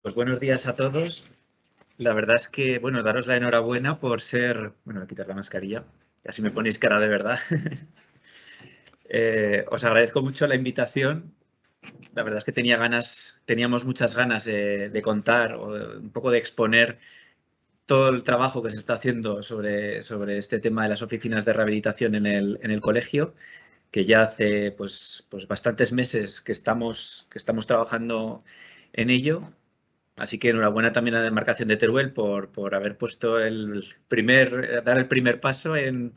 Pues buenos días a todos. La verdad es que, bueno, daros la enhorabuena por ser... Bueno, voy a quitar la mascarilla, y así me ponéis cara de verdad. Os agradezco mucho la invitación. La verdad es que teníamos muchas ganas de contar o un poco de exponer todo el trabajo que se está haciendo sobre este tema de las oficinas de rehabilitación en el colegio, que ya hace pues bastantes meses que estamos trabajando en ello. Así que enhorabuena también a la demarcación de Teruel por haber puesto dar el primer paso en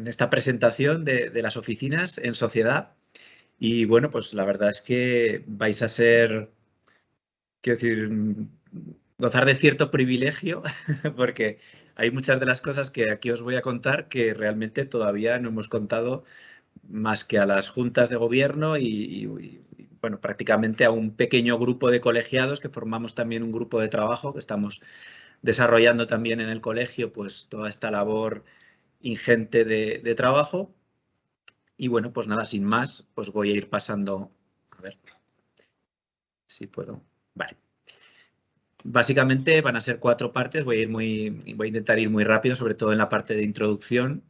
esta presentación de las oficinas en sociedad. Y bueno, pues la verdad es que vais a ser, quiero decir, gozar de cierto privilegio, porque hay muchas de las cosas que aquí os voy a contar que realmente todavía no hemos contado más que a las juntas de gobierno y, bueno, prácticamente a un pequeño grupo de colegiados que formamos también un grupo de trabajo que estamos desarrollando también en el colegio, pues toda esta labor ingente de trabajo. Y bueno, pues nada, sin más, pues voy a ir pasando, a ver si puedo. Vale. Básicamente van a ser 4 partes, voy a intentar ir muy rápido, sobre todo en la parte de introducción,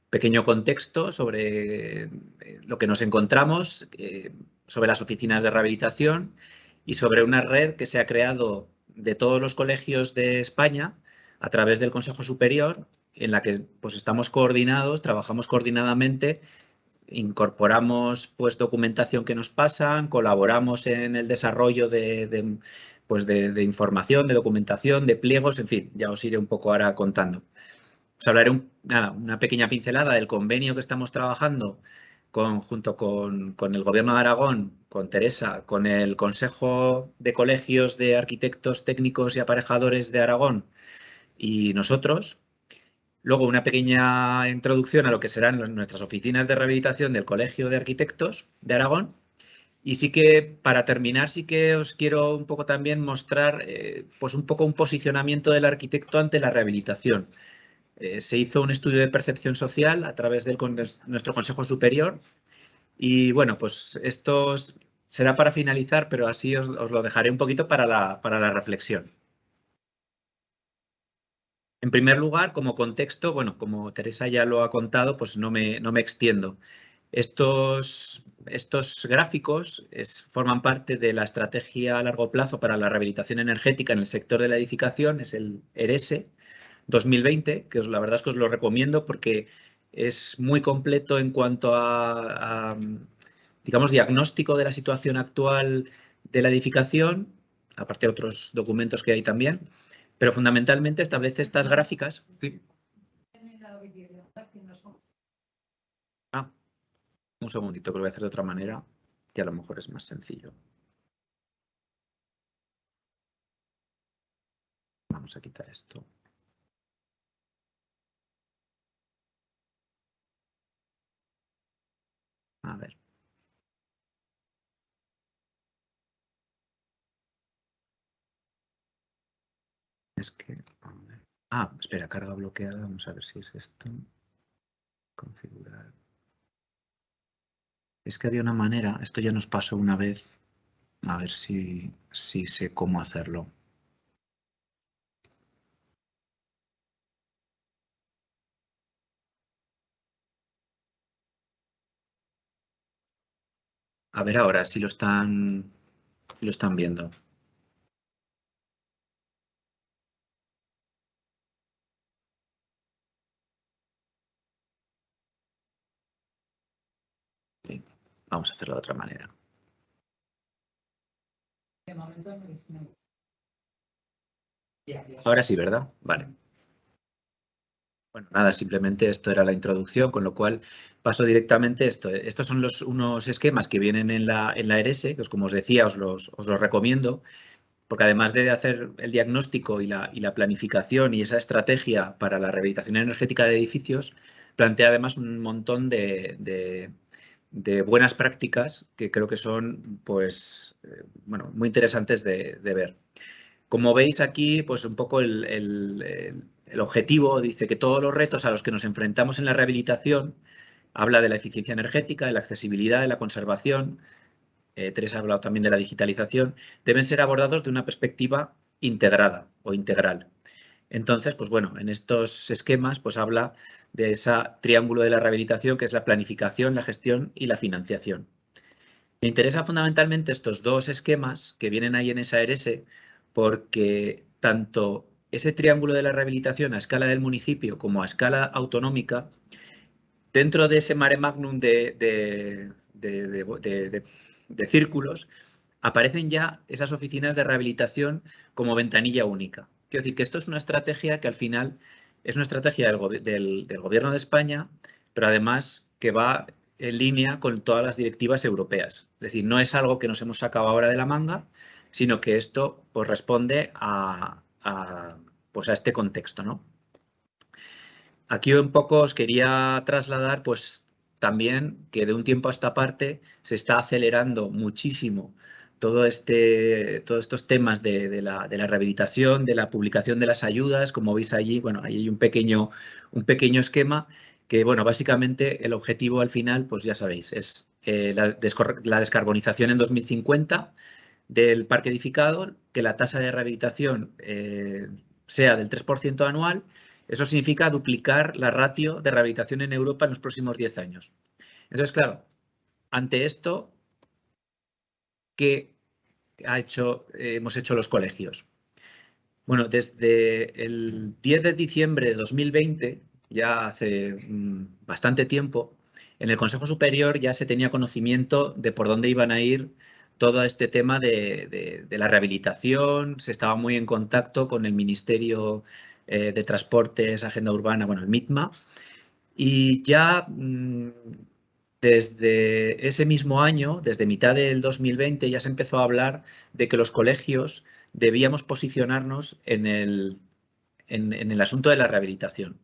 pequeño contexto sobre lo que nos encontramos, sobre las oficinas de rehabilitación y sobre una red que se ha creado de todos los colegios de España a través del Consejo Superior, en la que pues estamos coordinados, trabajamos coordinadamente, incorporamos pues documentación que nos pasan, colaboramos en el desarrollo de información, de documentación, de pliegos, en fin, ya os iré un poco ahora contando. Os hablaré una pequeña pincelada del convenio que estamos trabajando junto con el Gobierno de Aragón, con Teresa, con el Consejo de Colegios de Arquitectos Técnicos y Aparejadores de Aragón y nosotros. Luego una pequeña introducción a lo que serán nuestras oficinas de rehabilitación del Colegio de Arquitectos de Aragón. Y sí que, para terminar, sí que os quiero un poco también mostrar pues un poco un posicionamiento del arquitecto ante la rehabilitación. Se hizo un estudio de percepción social a través de nuestro Consejo Superior y bueno, pues esto será para finalizar, pero así os lo dejaré un poquito para la reflexión. En primer lugar, como contexto, bueno, como Teresa ya lo ha contado, pues no me extiendo. Estos gráficos forman parte de la estrategia a largo plazo para la rehabilitación energética en el sector de la edificación, es el ERESE 2020, que la verdad es que os lo recomiendo porque es muy completo en cuanto digamos, diagnóstico de la situación actual de la edificación, aparte de otros documentos que hay también, pero fundamentalmente establece estas gráficas. Sí. Ah, un segundito, que lo voy a hacer de otra manera, que a lo mejor es más sencillo. Vamos a quitar esto. A ver. Es que... a ver. Ah, espera, carga bloqueada. Vamos a ver si es esto. Configurar. Es que había una manera, esto ya nos pasó una vez, a ver si sé cómo hacerlo. A ver ahora si lo están viendo. Sí, vamos a hacerlo de otra manera. Ahora sí, ¿verdad? Vale. Bueno, nada, simplemente esto era la introducción, con lo cual paso directamente a esto. Estos son unos esquemas que vienen en la ERESE, que como os decía, os los recomiendo, porque además de hacer el diagnóstico y la planificación y esa estrategia para la rehabilitación energética de edificios, plantea además un montón de buenas prácticas que creo que son pues, bueno, muy interesantes de ver. Como veis aquí, pues un poco el objetivo dice que todos los retos a los que nos enfrentamos en la rehabilitación habla de la eficiencia energética, de la accesibilidad, de la conservación, Teresa ha hablado también de la digitalización, deben ser abordados de una perspectiva integrada o integral. Entonces, pues bueno, en estos esquemas pues habla de ese triángulo de la rehabilitación que es la planificación, la gestión y la financiación. Me interesan fundamentalmente estos dos esquemas que vienen ahí en esa ARS porque tanto ese triángulo de la rehabilitación a escala del municipio como a escala autonómica, dentro de ese mare magnum de círculos, aparecen ya esas oficinas de rehabilitación como ventanilla única. Quiero decir que esto es una estrategia que al final es una estrategia del Gobierno de España, pero además que va en línea con todas las directivas europeas. Es decir, no es algo que nos hemos sacado ahora de la manga, sino que esto pues, responde pues, a este contexto, ¿no? Aquí un poco os quería trasladar pues también que de un tiempo a esta parte se está acelerando muchísimo todos estos temas de la rehabilitación, de la publicación de las ayudas. Como veis allí, bueno, ahí hay un pequeño esquema que, bueno, básicamente el objetivo al final, pues ya sabéis, es la descarbonización en 2050 del parque edificado, que la tasa de rehabilitación sea del 3% anual. Eso significa duplicar la ratio de rehabilitación en Europa en los próximos 10 años. Entonces, claro, ante esto, ¿qué hemos hecho los colegios? Bueno, desde el 10 de diciembre de 2020, ya hace bastante tiempo, en el Consejo Superior ya se tenía conocimiento de por dónde iban a ir todo este tema de la rehabilitación. Se estaba muy en contacto con el Ministerio de Transportes, Agenda Urbana, bueno, el MITMA, y ya desde ese mismo año, desde mitad del 2020, ya se empezó a hablar de que los colegios debíamos posicionarnos en el asunto de la rehabilitación.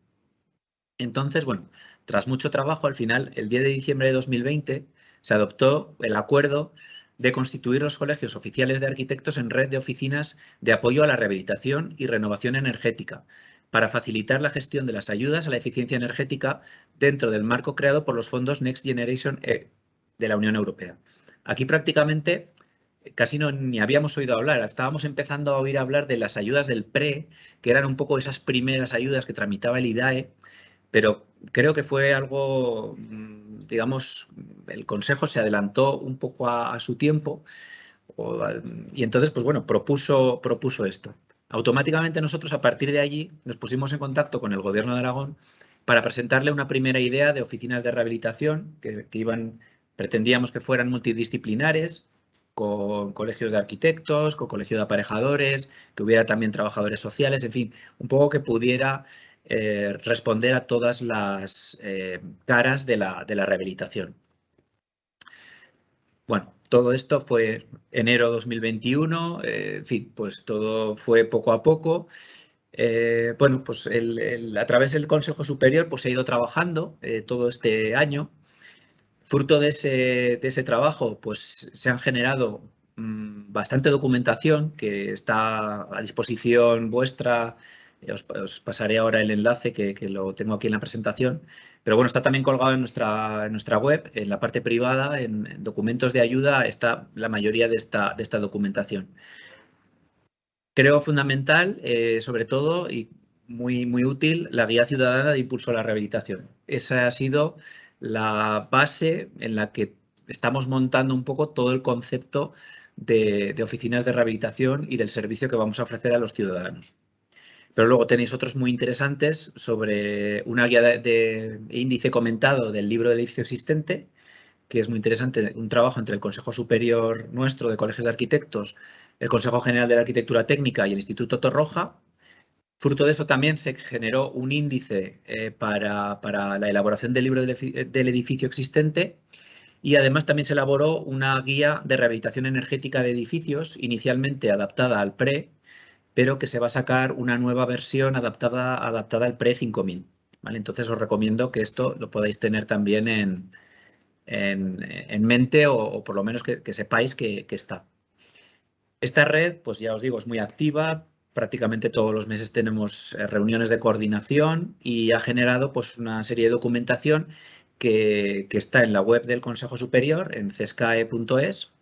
Entonces, bueno, tras mucho trabajo, al final, el 10 de diciembre de 2020, se adoptó el acuerdo de constituir los colegios oficiales de arquitectos en red de oficinas de apoyo a la rehabilitación y renovación energética, para facilitar la gestión de las ayudas a la eficiencia energética dentro del marco creado por los fondos Next Generation de la Unión Europea. Aquí prácticamente casi ni habíamos oído hablar, estábamos empezando a oír hablar de las ayudas del PRE, que eran un poco esas primeras ayudas que tramitaba el IDAE, pero creo que fue algo, digamos, el Consejo se adelantó un poco a su tiempo y entonces, pues bueno, propuso esto. Automáticamente nosotros a partir de allí nos pusimos en contacto con el Gobierno de Aragón para presentarle una primera idea de oficinas de rehabilitación que pretendíamos que fueran multidisciplinares, con colegios de arquitectos, con colegio de aparejadores, que hubiera también trabajadores sociales, en fin, un poco que pudiera responder a todas las caras de la rehabilitación. Bueno, todo esto fue enero 2021, en fin, pues todo fue poco a poco. Bueno, pues a través del Consejo Superior pues se ha ido trabajando todo este año. Fruto de ese trabajo, pues se han generado bastante documentación que está a disposición vuestra. Os pasaré ahora el enlace que lo tengo aquí en la presentación. Pero bueno, está también colgado en nuestra web, en la parte privada, en documentos de ayuda, está la mayoría de esta documentación. Creo fundamental, sobre todo, y muy útil, la guía ciudadana de impulso a la rehabilitación. Esa ha sido la base en la que estamos montando un poco todo el concepto de oficinas de rehabilitación y del servicio que vamos a ofrecer a los ciudadanos. Pero luego tenéis otros muy interesantes sobre una guía de índice comentado del libro del edificio existente, que es muy interesante, un trabajo entre el Consejo Superior nuestro de Colegios de Arquitectos, el Consejo General de la Arquitectura Técnica y el Instituto Torroja. Fruto de eso también se generó un índice para la elaboración del libro del edificio existente y además también se elaboró una guía de rehabilitación energética de edificios, inicialmente adaptada al PRE, pero que se va a sacar una nueva versión adaptada al PRE 5000. ¿Vale? Entonces os recomiendo que esto lo podáis tener también en mente o por lo menos que sepáis que está. Esta red, pues ya os digo, es muy activa. Prácticamente todos los meses tenemos reuniones de coordinación y ha generado pues, una serie de documentación que está en la web del Consejo Superior, en cescae.es,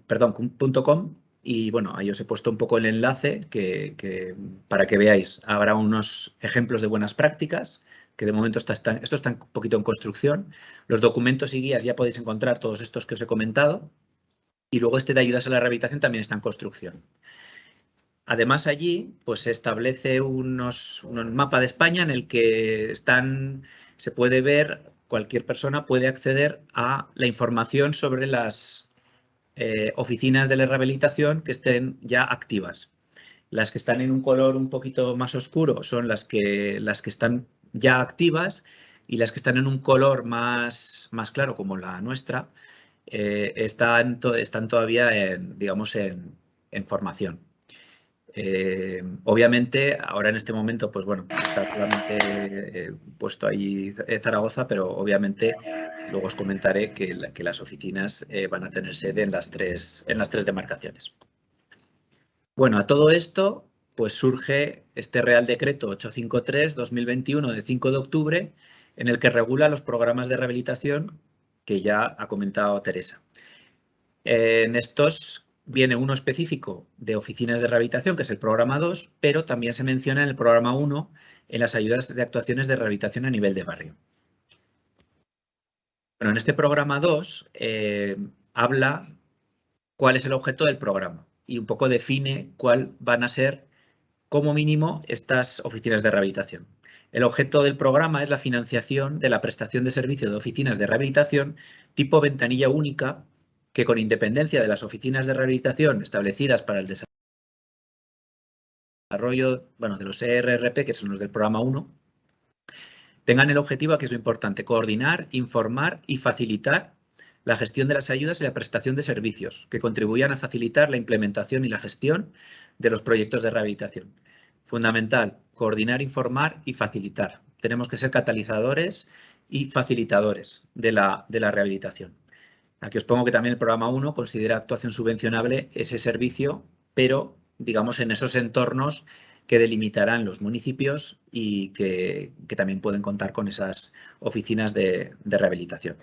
perdón, .com. Y bueno, ahí os he puesto un poco el enlace para que veáis. Habrá unos ejemplos de buenas prácticas, que de momento esto está un poquito en construcción. Los documentos y guías ya podéis encontrar todos estos que os he comentado. Y luego este de ayudas a la rehabilitación también está en construcción. Además, allí pues, se establece un mapa de España en el que se puede ver, cualquier persona puede acceder a la información sobre las oficinas de la rehabilitación que estén ya activas. Las que están en un color un poquito más oscuro son las que están ya activas, y las que están en un color más claro, como la nuestra, están todavía digamos, en formación. Obviamente, ahora en este momento, pues bueno, está solamente puesto ahí Zaragoza, pero obviamente luego os comentaré que las oficinas van a tener sede en las tres demarcaciones. Bueno, a todo esto, pues surge este Real Decreto 853/2021 de 5 de octubre, en el que regula los programas de rehabilitación que ya ha comentado Teresa. En estos viene uno específico de oficinas de rehabilitación, que es el programa 2, pero también se menciona en el programa 1 en las ayudas de actuaciones de rehabilitación a nivel de barrio. Bueno, en este programa 2 habla cuál es el objeto del programa y un poco define cuál van a ser, como mínimo, estas oficinas de rehabilitación. El objeto del programa es la financiación de la prestación de servicio de oficinas de rehabilitación tipo ventanilla única, que con independencia de las oficinas de rehabilitación establecidas para el desarrollo, de los ERRP, que son los del programa 1, tengan el objetivo, que es lo importante, coordinar, informar y facilitar la gestión de las ayudas y la prestación de servicios que contribuyan a facilitar la implementación y la gestión de los proyectos de rehabilitación. Fundamental, coordinar, informar y facilitar. Tenemos que ser catalizadores y facilitadores de la rehabilitación. Aquí os pongo que también el programa 1 considera actuación subvencionable ese servicio, pero digamos en esos entornos que delimitarán los municipios y que también pueden contar con esas oficinas de rehabilitación.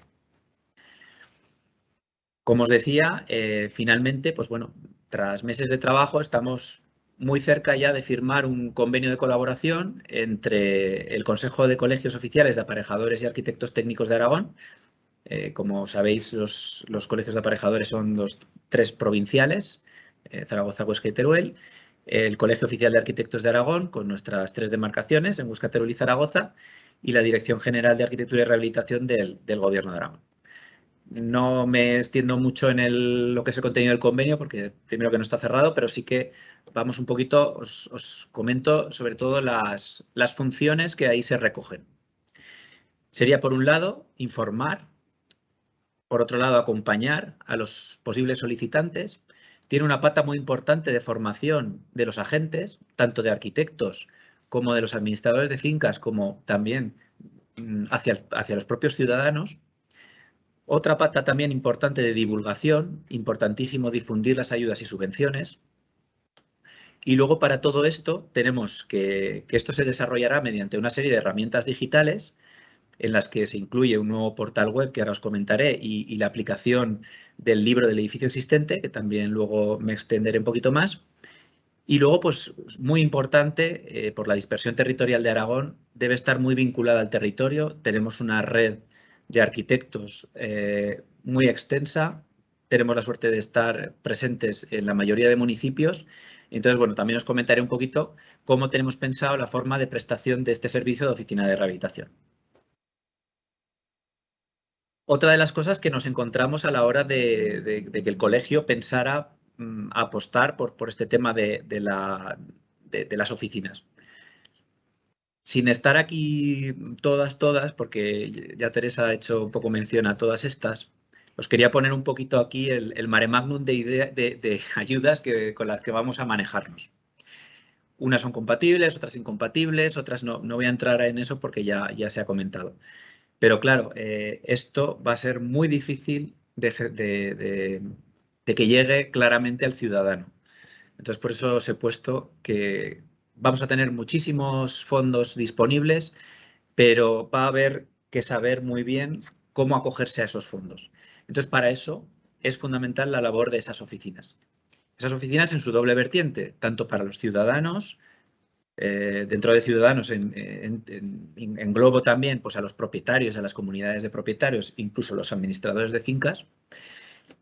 Como os decía, finalmente, pues bueno, tras meses de trabajo estamos muy cerca ya de firmar un convenio de colaboración entre el Consejo de Colegios Oficiales de Aparejadores y Arquitectos Técnicos de Aragón. Como sabéis, los colegios de aparejadores son los 3 provinciales, Zaragoza, Huesca y Teruel, el Colegio Oficial de Arquitectos de Aragón, con nuestras 3 demarcaciones, en Huesca, Teruel y Zaragoza, y la Dirección General de Arquitectura y Rehabilitación del Gobierno de Aragón. No me extiendo mucho en lo que es el contenido del convenio, porque primero que no está cerrado, pero sí que vamos un poquito, os comento sobre todo las funciones que ahí se recogen. Sería, por un lado, informar. Por otro lado, acompañar a los posibles solicitantes. Tiene una pata muy importante de formación de los agentes, tanto de arquitectos como de los administradores de fincas, como también hacia los propios ciudadanos. Otra pata también importante de divulgación, importantísimo difundir las ayudas y subvenciones. Y luego, para todo esto, tenemos que esto se desarrollará mediante una serie de herramientas digitales, en las que se incluye un nuevo portal web que ahora os comentaré, y la aplicación del libro del edificio existente, que también luego me extenderé un poquito más. Y luego, pues muy importante, por la dispersión territorial de Aragón, debe estar muy vinculada al territorio. Tenemos una red de arquitectos muy extensa. Tenemos la suerte de estar presentes en la mayoría de municipios. Entonces, bueno, también os comentaré un poquito cómo tenemos pensado la forma de prestación de este servicio de oficina de rehabilitación. Otra de las cosas que nos encontramos a la hora de que el colegio pensara apostar por este tema de las oficinas. Sin estar aquí todas, porque ya Teresa ha hecho un poco mención a todas estas, os quería poner un poquito aquí el mare magnum de ayudas con las que vamos a manejarnos. Unas son compatibles, otras incompatibles, otras no voy a entrar en eso porque ya se ha comentado. Pero claro, esto va a ser muy difícil de que llegue claramente al ciudadano. Entonces, por eso os he puesto que vamos a tener muchísimos fondos disponibles, pero va a haber que saber muy bien cómo acogerse a esos fondos. Entonces, para eso es fundamental la labor de esas oficinas. Esas oficinas en su doble vertiente, tanto para los ciudadanos, dentro de ciudadanos englobo también pues, a los propietarios, a las comunidades de propietarios, incluso los administradores de fincas,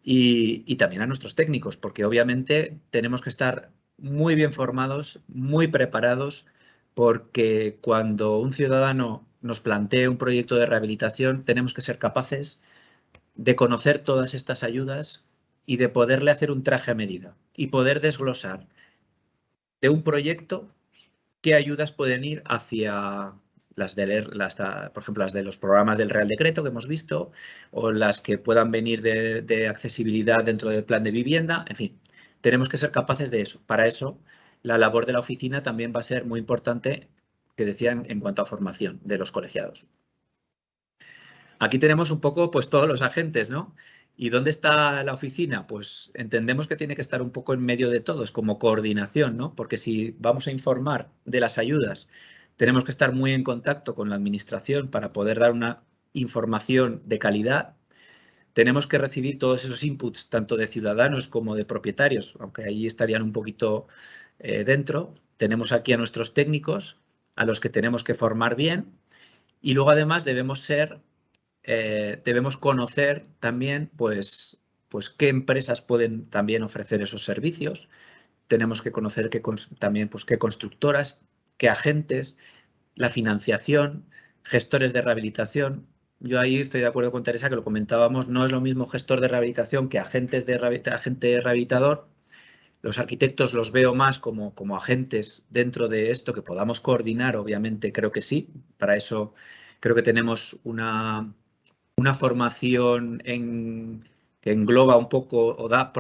y también a nuestros técnicos, porque obviamente tenemos que estar muy bien formados, muy preparados, porque cuando un ciudadano nos plantee un proyecto de rehabilitación, tenemos que ser capaces de conocer todas estas ayudas y de poderle hacer un traje a medida y poder desglosar de un proyecto qué ayudas pueden ir hacia por ejemplo, las de los programas del Real Decreto que hemos visto, o las que puedan venir de accesibilidad dentro del plan de vivienda. En fin, tenemos que ser capaces de eso. Para eso, la labor de la oficina también va a ser muy importante, que decía, en cuanto a formación de los colegiados. Aquí tenemos un poco pues todos los agentes, ¿no? ¿Y dónde está la oficina? Pues entendemos que tiene que estar un poco en medio de todos, como coordinación, ¿no? Porque si vamos a informar de las ayudas, tenemos que estar muy en contacto con la administración para poder dar una información de calidad. Tenemos que recibir todos esos inputs, tanto de ciudadanos como de propietarios, aunque ahí estarían un poquito dentro. Tenemos aquí a nuestros técnicos, a los que tenemos que formar bien, y luego además debemos conocer también pues qué empresas pueden también ofrecer esos servicios. Tenemos que conocer también pues, qué constructoras, qué agentes, la financiación, gestores de rehabilitación. Yo ahí estoy de acuerdo con Teresa, que lo comentábamos, no es lo mismo gestor de rehabilitación que agente rehabilitador. Los arquitectos los veo más como agentes dentro de esto que podamos coordinar, obviamente creo que sí. Para eso creo que tenemos una formación que engloba un poco o da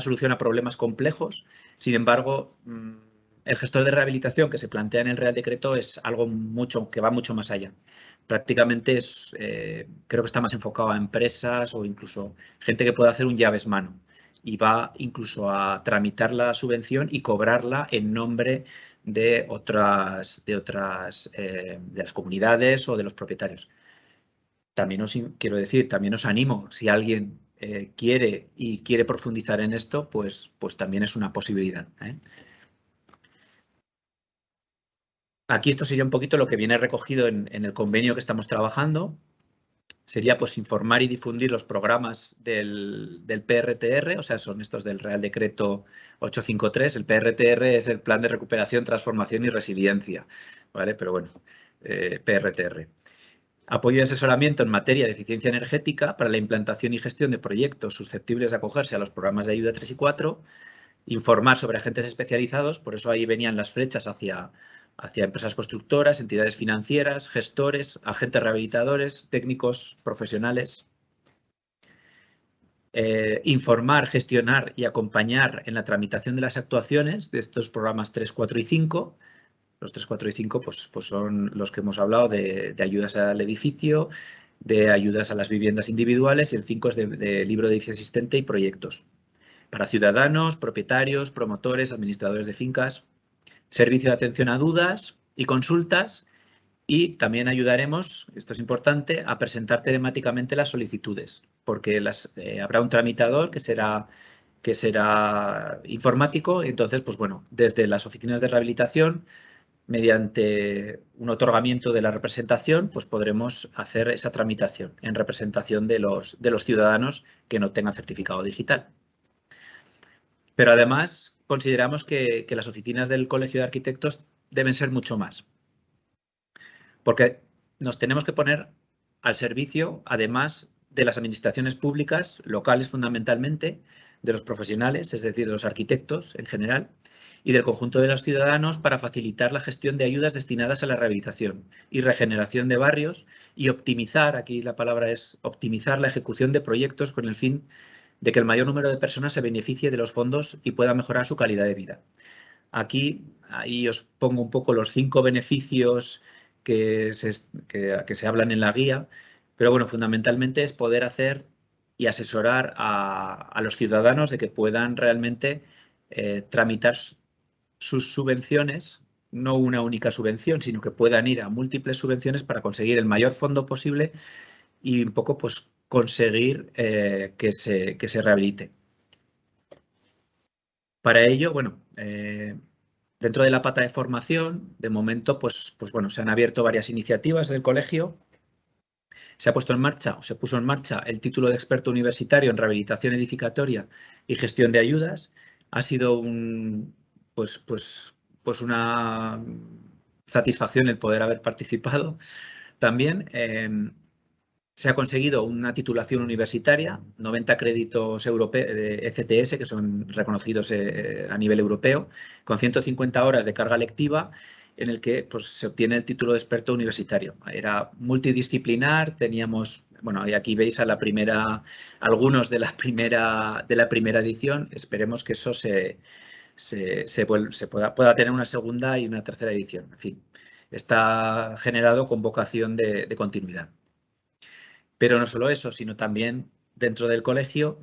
solución a problemas complejos. Sin embargo, el gestor de rehabilitación que se plantea en el Real Decreto es algo que va mucho más allá. Prácticamente creo que está más enfocado a empresas o incluso gente que puede hacer un llaves mano y va incluso a tramitar la subvención y cobrarla en nombre de de las comunidades o de los propietarios. También quiero decir, también os animo, si alguien quiere profundizar en esto, pues también es una posibilidad, ¿eh? Aquí esto sería un poquito lo que viene recogido en el convenio que estamos trabajando. Sería pues informar y difundir los programas del PRTR, o sea, son estos del Real Decreto 853. El PRTR es el Plan de Recuperación, Transformación y Resiliencia, ¿vale? Pero bueno, PRTR. Apoyo y asesoramiento en materia de eficiencia energética para la implantación y gestión de proyectos susceptibles de acogerse a los programas de ayuda 3 y 4. Informar sobre agentes especializados, por eso ahí venían las flechas hacia empresas constructoras, entidades financieras, gestores, agentes rehabilitadores, técnicos, profesionales. Informar, gestionar y acompañar en la tramitación de las actuaciones de estos programas 3, 4 y 5. Los 3, 4 y 5 pues son los que hemos hablado de ayudas al edificio, de ayudas a las viviendas individuales, y el 5 es de libro de edificio asistente y proyectos. Para ciudadanos, propietarios, promotores, administradores de fincas, servicio de atención a dudas y consultas, y también ayudaremos, esto es importante, a presentar telemáticamente las solicitudes, porque habrá un tramitador que será informático. Entonces, pues bueno, desde las oficinas de rehabilitación, mediante un otorgamiento de la representación, pues podremos hacer esa tramitación en representación de los ciudadanos que no tengan certificado digital. Pero además consideramos que las oficinas del Colegio de Arquitectos deben ser mucho más, porque nos tenemos que poner al servicio, además de las administraciones públicas, locales fundamentalmente, de los profesionales, es decir, de los arquitectos en general, y del conjunto de los ciudadanos para facilitar la gestión de ayudas destinadas a la rehabilitación y regeneración de barrios y optimizar, aquí la palabra es optimizar la ejecución de proyectos con el fin de que el mayor número de personas se beneficie de los fondos y pueda mejorar su calidad de vida. Ahí os pongo un poco los 5 beneficios que se hablan en la guía, pero bueno, fundamentalmente es poder hacer y asesorar a los ciudadanos de que puedan realmente tramitar sus subvenciones, no una única subvención, sino que puedan ir a múltiples subvenciones para conseguir el mayor fondo posible y un poco pues conseguir que se rehabilite. Para ello, bueno, dentro de la pata de formación, de momento, pues bueno, se han abierto varias iniciativas del colegio. Se ha puesto en marcha, o se puso en marcha, el título de experto universitario en rehabilitación edificatoria y gestión de ayudas. Ha sido pues una satisfacción el poder haber participado. También se ha conseguido una titulación universitaria, 90 créditos de ECTS, que son reconocidos a nivel europeo, con 150 horas de carga lectiva, en el que pues, se obtiene el título de experto universitario. Era multidisciplinar, teníamos, bueno, y aquí veis algunos de la primera edición. Esperemos que eso pueda tener una segunda y una tercera edición. En fin, está generado con vocación de continuidad. Pero no solo eso, sino también dentro del colegio,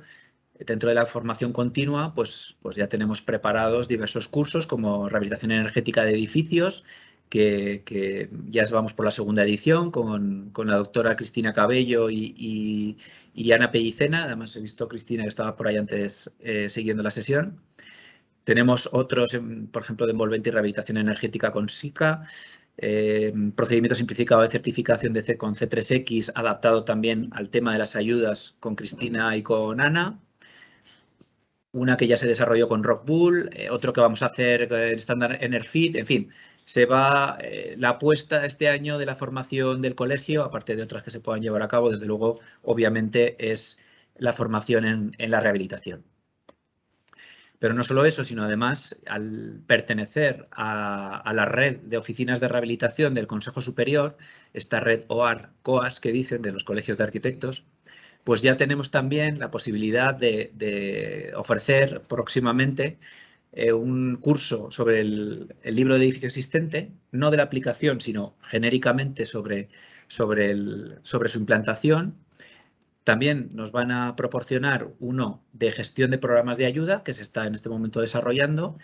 dentro de la formación continua, pues ya tenemos preparados diversos cursos como rehabilitación energética de edificios, que ya vamos por la segunda edición con la doctora Cristina Cabello y Ana Pellicena. Además, he visto a Cristina que estaba por ahí antes siguiendo la sesión. Tenemos otros, por ejemplo, de envolvente y rehabilitación energética con SICA, procedimiento simplificado de certificación con C3X, adaptado también al tema de las ayudas con Cristina y con Ana. Una que ya se desarrolló con Rockbull, otro que vamos a hacer en Standard Enerfit, en fin. La apuesta este año de la formación del colegio, aparte de otras que se puedan llevar a cabo, desde luego, obviamente, es la formación en la rehabilitación. Pero no solo eso, sino además, al pertenecer a la red de oficinas de rehabilitación del Consejo Superior, esta red OAR-COAS que dicen de los colegios de arquitectos, pues ya tenemos también la posibilidad de ofrecer próximamente un curso sobre el libro de edificio existente, no de la aplicación, sino genéricamente sobre su implantación. También nos van a proporcionar uno de gestión de programas de ayuda, que se está en este momento desarrollando,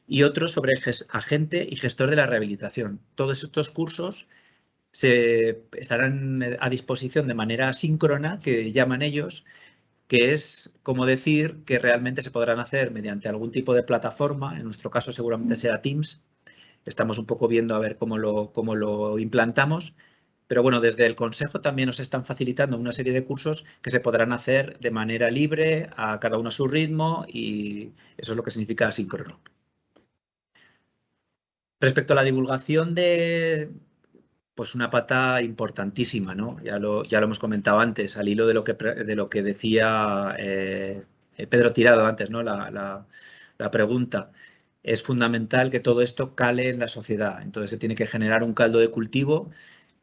y otro sobre agente y gestor de la rehabilitación. Todos estos cursos estarán a disposición de manera síncrona, que llaman ellos, que es como decir que realmente se podrán hacer mediante algún tipo de plataforma. En nuestro caso seguramente sea Teams. Estamos un poco viendo a ver cómo lo implantamos. Pero bueno, desde el Consejo también nos están facilitando una serie de cursos que se podrán hacer de manera libre, a cada uno a su ritmo, y eso es lo que significa asíncrono. Respecto a la divulgación pues una pata importantísima, ¿no? Ya lo hemos comentado antes, al hilo de lo que decía Pedro Tirado antes, ¿no? La pregunta. Es fundamental que todo esto cale en la sociedad. Entonces se tiene que generar un caldo de cultivo.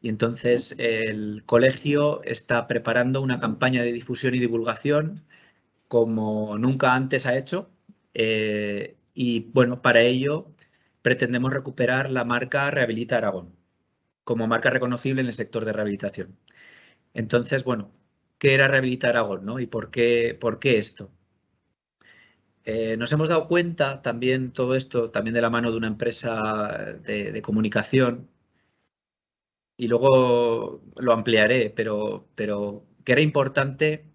Y entonces el colegio está preparando una campaña de difusión y divulgación como nunca antes ha hecho. Y bueno, para ello pretendemos recuperar la marca Rehabilita Aragón como marca reconocible en el sector de rehabilitación. Entonces, bueno, ¿qué era Rehabilita Aragón, ¿no? ¿Y por qué esto? Nos hemos dado cuenta también todo esto, también de la mano de una empresa de comunicación, y luego lo ampliaré, pero que era importante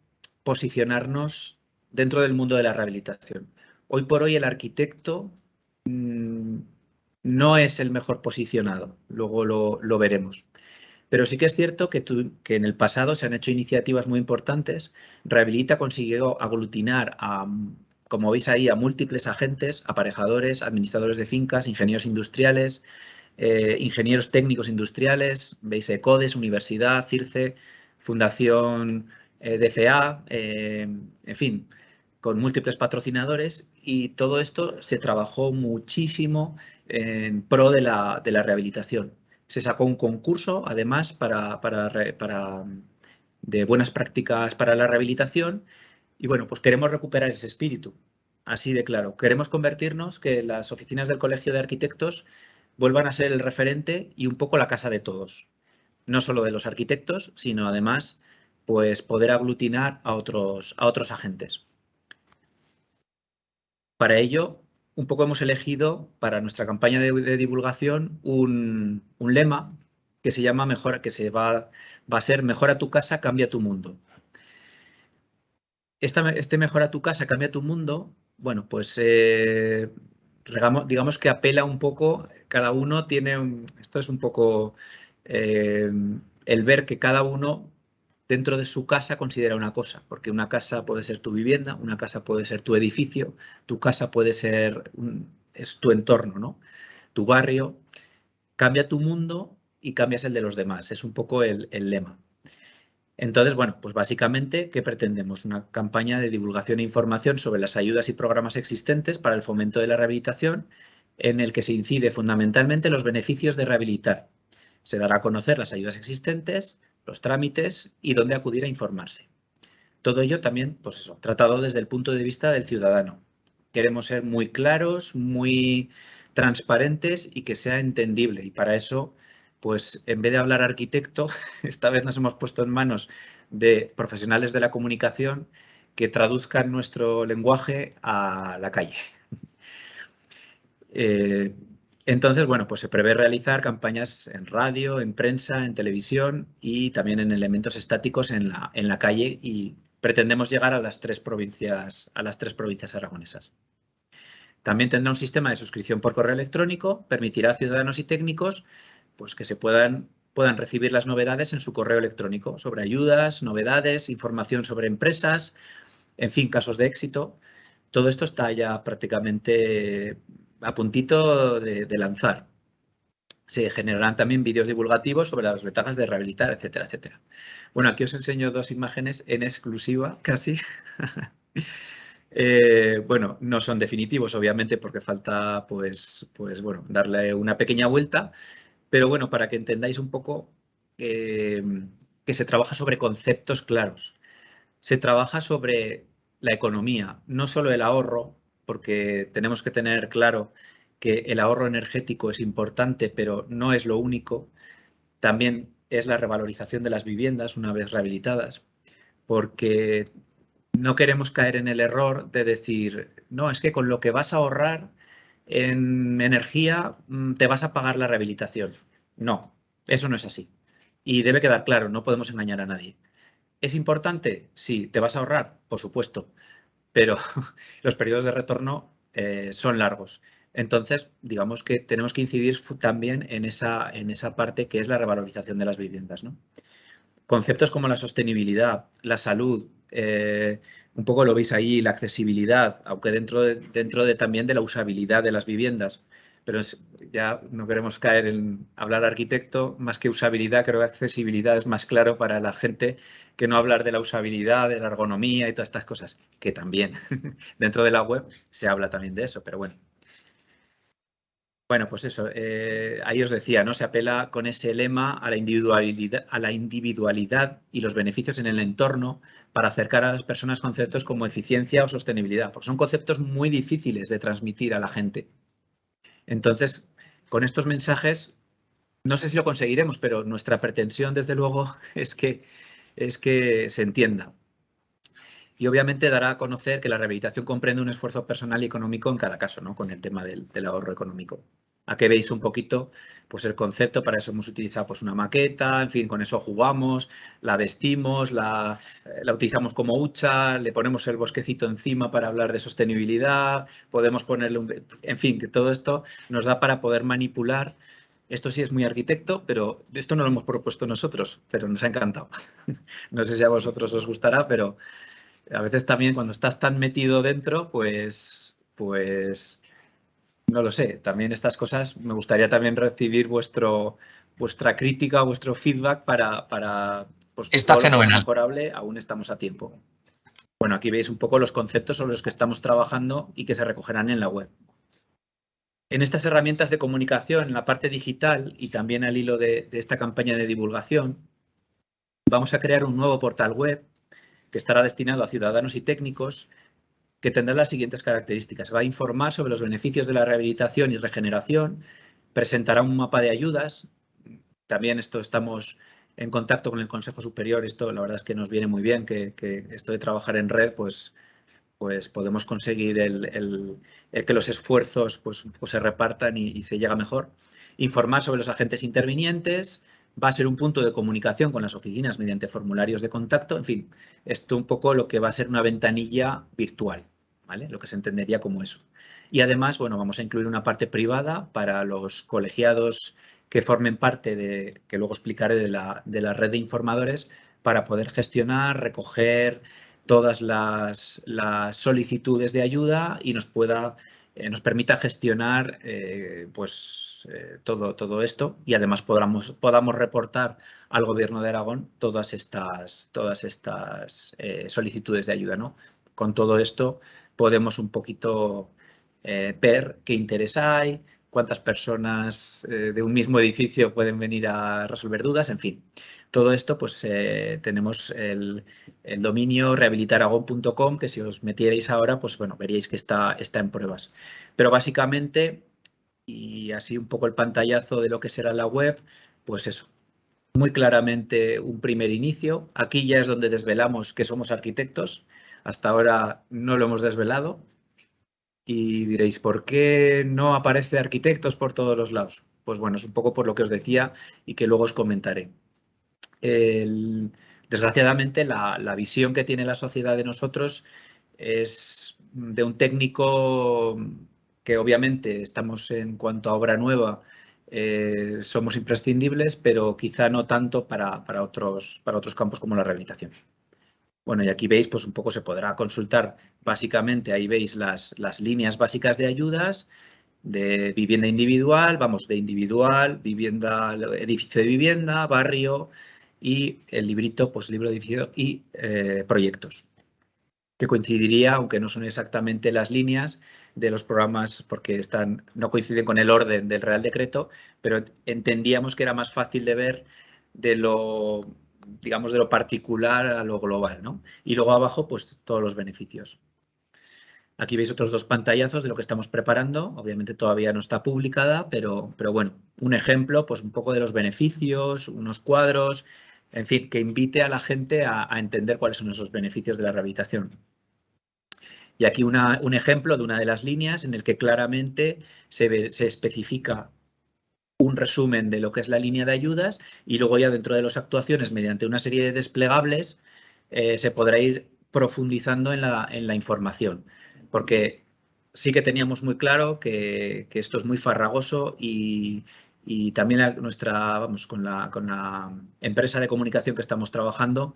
posicionarnos dentro del mundo de la rehabilitación. Hoy por hoy el arquitecto no es el mejor posicionado, luego lo veremos. Pero sí que es cierto que en el pasado se han hecho iniciativas muy importantes. Rehabilita consiguió aglutinar como veis ahí, a múltiples agentes, aparejadores, administradores de fincas, ingenieros industriales, ingenieros técnicos industriales, veis ECODES, Universidad, CIRCE, Fundación DFA, en fin, con múltiples patrocinadores, y todo esto se trabajó muchísimo en pro de la rehabilitación. Se sacó un concurso, además, de buenas prácticas para la rehabilitación, y bueno, pues queremos recuperar ese espíritu, así de claro. Queremos convertirnos, que las oficinas del Colegio de Arquitectos vuelvan a ser el referente y un poco la casa de todos. No solo de los arquitectos, sino además, pues poder aglutinar a otros agentes. Para ello, un poco hemos elegido para nuestra campaña de divulgación un lema que se llama va a ser Mejora tu casa, cambia tu mundo. este Mejora tu casa, cambia tu mundo, bueno, pues digamos que apela un poco, cada uno tiene, esto es un poco el ver que cada uno dentro de su casa considera una cosa, porque una casa puede ser tu vivienda, una casa puede ser tu edificio, tu casa puede ser, es tu entorno, ¿no? Tu barrio, cambia tu mundo y cambias el de los demás, es un poco el lema. Entonces, bueno, pues básicamente, ¿qué pretendemos? Una campaña de divulgación e información sobre las ayudas y programas existentes para el fomento de la rehabilitación, en el que se incide fundamentalmente los beneficios de rehabilitar. Se dará a conocer las ayudas existentes, los trámites y dónde acudir a informarse. Todo ello también, pues eso, tratado desde el punto de vista del ciudadano. Queremos ser muy claros, muy transparentes y que sea entendible. Y para eso, pues en vez de hablar arquitecto, esta vez nos hemos puesto en manos de profesionales de la comunicación que traduzcan nuestro lenguaje a la calle. Entonces, bueno, pues se prevé realizar campañas en radio, en prensa, en televisión y también en elementos estáticos en la calle, y pretendemos llegar a las tres provincias aragonesas. También tendrá un sistema de suscripción por correo electrónico, permitirá a ciudadanos y técnicos pues, que puedan recibir las novedades en su correo electrónico sobre ayudas, novedades, información sobre empresas, en fin, casos de éxito. Todo esto está ya prácticamente a puntito de lanzar. Se generarán también vídeos divulgativos sobre las ventajas de rehabilitar, etcétera, etcétera. Bueno, aquí os enseño dos imágenes en exclusiva, casi. Bueno, no son definitivos, obviamente, porque falta, pues bueno, darle una pequeña vuelta, pero bueno, para que entendáis un poco que se trabaja sobre conceptos claros. Se trabaja sobre la economía, no solo el ahorro, porque tenemos que tener claro que el ahorro energético es importante, pero no es lo único. También es la revalorización de las viviendas una vez rehabilitadas, porque no queremos caer en el error de decir, no, es que con lo que vas a ahorrar en energía te vas a pagar la rehabilitación. No, eso no es así. Y debe quedar claro, no podemos engañar a nadie. ¿Es importante? Sí. ¿Te vas a ahorrar? Por supuesto. Pero los periodos de retorno son largos. Entonces, digamos que tenemos que incidir también en esa parte que es la revalorización de las viviendas, ¿no? Conceptos como la sostenibilidad, la salud, un poco lo veis ahí, la accesibilidad, aunque dentro de también de la usabilidad de las viviendas. Pero ya no queremos caer en hablar arquitecto, más que usabilidad, creo que accesibilidad es más claro para la gente que no hablar de la usabilidad, de la ergonomía y todas estas cosas, que también dentro de la web se habla también de eso, pero bueno. Bueno, pues eso, ahí os decía, ¿no? Se apela con ese lema a la individualidad y los beneficios en el entorno para acercar a las personas conceptos como eficiencia o sostenibilidad, porque son conceptos muy difíciles de transmitir a la gente. Entonces, con estos mensajes, no sé si lo conseguiremos, pero nuestra pretensión, desde luego, es que se entienda. Y obviamente dará a conocer que la rehabilitación comprende un esfuerzo personal y económico en cada caso, ¿no? Con el tema del ahorro económico. Aquí veis un poquito pues, el concepto. Para eso hemos utilizado pues, una maqueta, en fin, con eso jugamos, la vestimos, la utilizamos como hucha, le ponemos el bosquecito encima para hablar de sostenibilidad, podemos ponerle en fin, que todo esto nos da para poder manipular. Esto sí es muy arquitecto, pero esto no lo hemos propuesto nosotros, pero nos ha encantado. No sé si a vosotros os gustará, pero a veces también cuando estás tan metido dentro, pues no lo sé. También estas cosas me gustaría también recibir vuestra crítica, vuestro feedback para pues, Está todo lo que sea fenomenal. mejorable, aún estamos a tiempo. Bueno, aquí veis un poco los conceptos sobre los que estamos trabajando y que se recogerán en la web. En estas herramientas de comunicación, en la parte digital y también al hilo de esta campaña de divulgación, vamos a crear un nuevo portal web que estará destinado a ciudadanos y técnicos, que tendrá las siguientes características. Va a informar sobre los beneficios de la rehabilitación y regeneración, presentará un mapa de ayudas. También estamos en contacto con el Consejo Superior. Esto la verdad es que nos viene muy bien, que esto de trabajar en red, pues podemos conseguir el que los esfuerzos pues se repartan y se llega mejor. Informar sobre los agentes intervinientes, va a ser un punto de comunicación con las oficinas mediante formularios de contacto. En fin, esto un poco lo que va a ser una ventanilla virtual, ¿vale? Lo que se entendería como eso. Y además, bueno, vamos a incluir una parte privada para los colegiados que formen parte de, que luego explicaré, de la red de informadores, para poder gestionar, recoger todas las solicitudes de ayuda y nos permita gestionar todo esto, y además podamos reportar al Gobierno de Aragón todas estas solicitudes de ayuda, ¿no? Con todo esto podemos un poquito ver qué interés hay, cuántas personas de un mismo edificio pueden venir a resolver dudas, en fin. Todo esto, pues tenemos el dominio rehabilitaragón.com, que si os metierais ahora, pues bueno, veríais que está en pruebas. Pero básicamente, y así un poco el pantallazo de lo que será la web, pues eso, muy claramente un primer inicio. Aquí ya es donde desvelamos que somos arquitectos. Hasta ahora no lo hemos desvelado. Y diréis, ¿por qué no aparece arquitectos por todos los lados? Pues bueno, es un poco por lo que os decía y que luego os comentaré. Desgraciadamente, la visión que tiene la sociedad de nosotros es de un técnico que obviamente estamos, en cuanto a obra nueva, somos imprescindibles, pero quizá no tanto para otros campos como la rehabilitación. Bueno, y aquí veis, pues un poco se podrá consultar, básicamente ahí veis las líneas básicas de ayudas, de vivienda individual, vamos, de individual, vivienda, edificio de vivienda, barrio, y el librito, pues libro de edificio y proyectos, que coincidiría, aunque no son exactamente las líneas de los programas, porque no coinciden con el orden del Real Decreto, pero entendíamos que era más fácil de ver de lo, digamos, de lo particular a lo global, ¿no? Y luego abajo, pues todos los beneficios. Aquí veis otros dos pantallazos de lo que estamos preparando. Obviamente todavía no está publicada, pero bueno, un ejemplo, pues un poco de los beneficios, unos cuadros, en fin, que invite a la gente a entender cuáles son esos beneficios de la rehabilitación. Y aquí un ejemplo de una de las líneas en el que claramente se especifica un resumen de lo que es la línea de ayudas, y luego ya dentro de las actuaciones, mediante una serie de desplegables, se podrá ir profundizando en la información. Porque sí que teníamos muy claro que esto es muy farragoso, y también vamos, con la empresa de comunicación que estamos trabajando,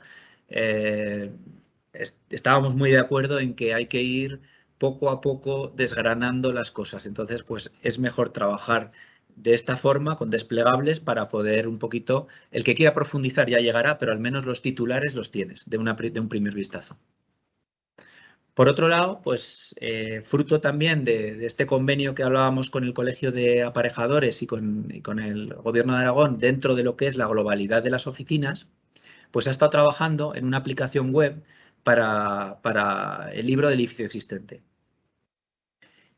estábamos muy de acuerdo en que hay que ir poco a poco desgranando las cosas. Entonces, pues es mejor trabajar de esta forma, con desplegables, para poder un poquito, el que quiera profundizar ya llegará, pero al menos los titulares los tienes de un primer vistazo. Por otro lado, pues fruto también de este convenio que hablábamos con el Colegio de Aparejadores y con el Gobierno de Aragón, dentro de lo que es la globalidad de las oficinas, pues ha estado trabajando en una aplicación web para el libro del edificio existente.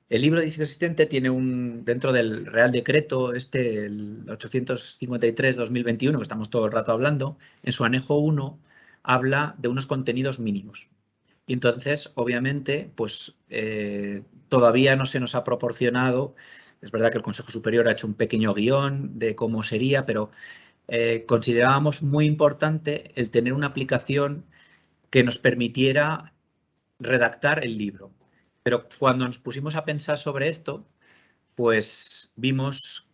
El libro de edificio existente tiene dentro del Real Decreto, el 853/2021, que estamos todo el rato hablando, en su anejo 1 habla de unos contenidos mínimos. Y entonces, obviamente, pues todavía no se nos ha proporcionado. Es verdad que el Consejo Superior ha hecho un pequeño guión de cómo sería, pero considerábamos muy importante el tener una aplicación que nos permitiera redactar el libro. Pero cuando nos pusimos a pensar sobre esto, pues vimos